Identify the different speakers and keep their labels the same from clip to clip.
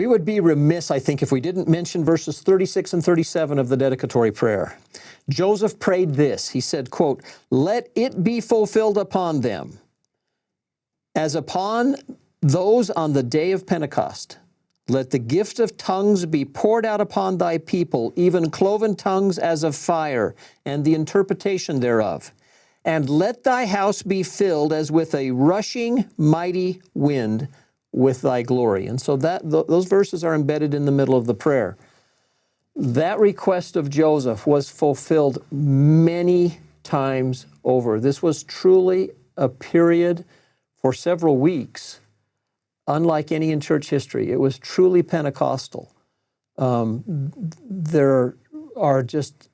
Speaker 1: We would be remiss, I think, if we didn't mention verses 36 and 37 of the dedicatory prayer. Joseph prayed this. He said, quote, "Let it be fulfilled upon them, as upon those on the day of Pentecost. Let the gift of tongues be poured out upon thy people, even cloven tongues as of fire, and the interpretation thereof. And let thy house be filled as with a rushing mighty wind with thy glory." And so those verses are embedded in the middle of the prayer. That request of Joseph was fulfilled many times over. This was truly a period for several weeks, unlike any in church history. It was truly Pentecostal. There are just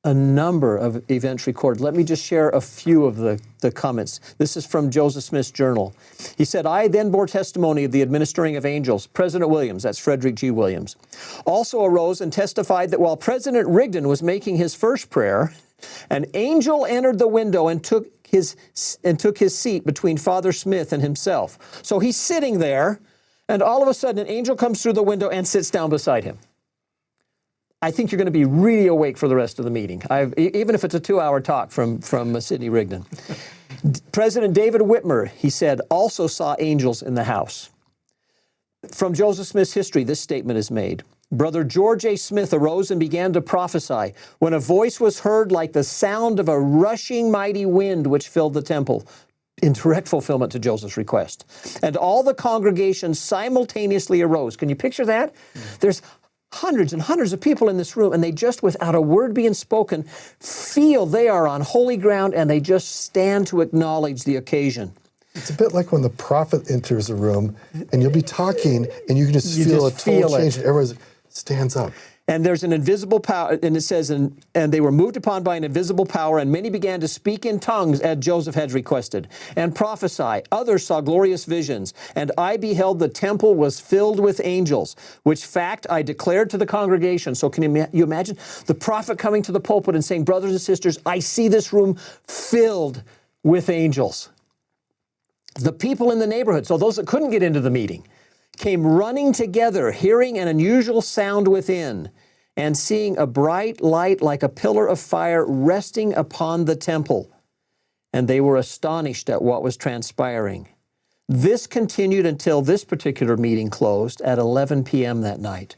Speaker 1: a number of events recorded. Let me just share a few of the comments. This is from Joseph Smith's journal. He said, "I then bore testimony of the administering of angels. President Williams," that's Frederick G. Williams, "also arose and testified that while President Rigdon was making his first prayer, an angel entered the window and took his seat between Father Smith and himself." So he's sitting there, and all of a sudden an angel comes through the window and sits down beside him. I think you're going to be really awake for the rest of the meeting, even if it's a 2-hour talk from Sidney Rigdon. President David Whitmer, he said, also saw angels in the house. From Joseph Smith's history, this statement is made. "Brother George A. Smith arose and began to prophesy when a voice was heard like the sound of a rushing mighty wind which filled the temple," in direct fulfillment to Joseph's request. "And all the congregation simultaneously arose." Can you picture that? There's hundreds and hundreds of people in this room, and they just, without a word being spoken, feel they are on holy ground, and they just stand to acknowledge the occasion.
Speaker 2: It's a bit like when the prophet enters a room, and you'll be talking, and you can just feel a total change, and everyone stands up.
Speaker 1: And there's an invisible power, and it says, and they were moved upon by an invisible power, and many began to speak in tongues as Joseph had requested, and prophesy. Others saw glorious visions, and I beheld the temple was filled with angels, which fact I declared to the congregation. So can you imagine the prophet coming to the pulpit and saying, "Brothers and sisters, I see this room filled with angels." The people in the neighborhood, so those that couldn't get into the meeting, came running together, hearing an unusual sound within, and seeing a bright light like a pillar of fire resting upon the temple. And they were astonished at what was transpiring. This continued until this particular meeting closed at 11 p.m. that night.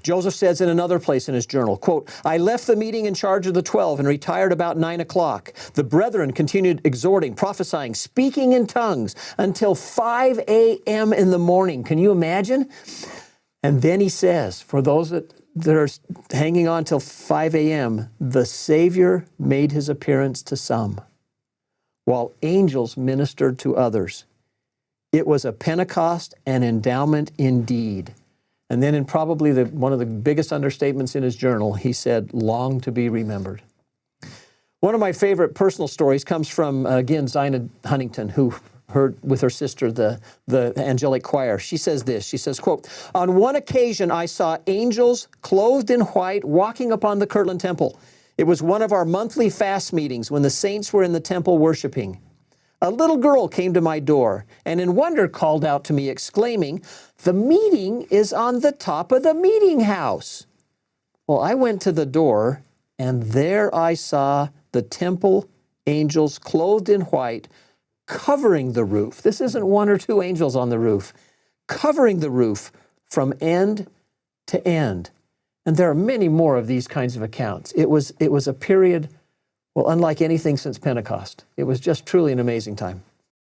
Speaker 1: Joseph says in another place in his journal, quote, "I left the meeting in charge of the 12 and retired about 9 o'clock. The brethren continued exhorting, prophesying, speaking in tongues until 5 a.m. in the morning." Can you imagine? And then he says, for those that are hanging on till 5 a.m., the Savior made his appearance to some, while angels ministered to others. It was a Pentecost and endowment indeed. And then in probably one of the biggest understatements in his journal, he said, "long to be remembered." One of my favorite personal stories comes from, again, Zina Huntington, who heard with her sister the angelic choir. She says this, she says, quote, "On one occasion I saw angels clothed in white walking upon the Kirtland temple. It was one of our monthly fast meetings when the saints were in the temple worshiping. A little girl came to my door and in wonder called out to me, exclaiming, 'The meeting is on the top of the meeting house.' Well, I went to the door, and there I saw the temple angels clothed in white, covering the roof." This isn't one or two angels on the roof. "Covering the roof from end to end." And there are many more of these kinds of accounts. It was a period, well, unlike anything since Pentecost. It was just truly an amazing time.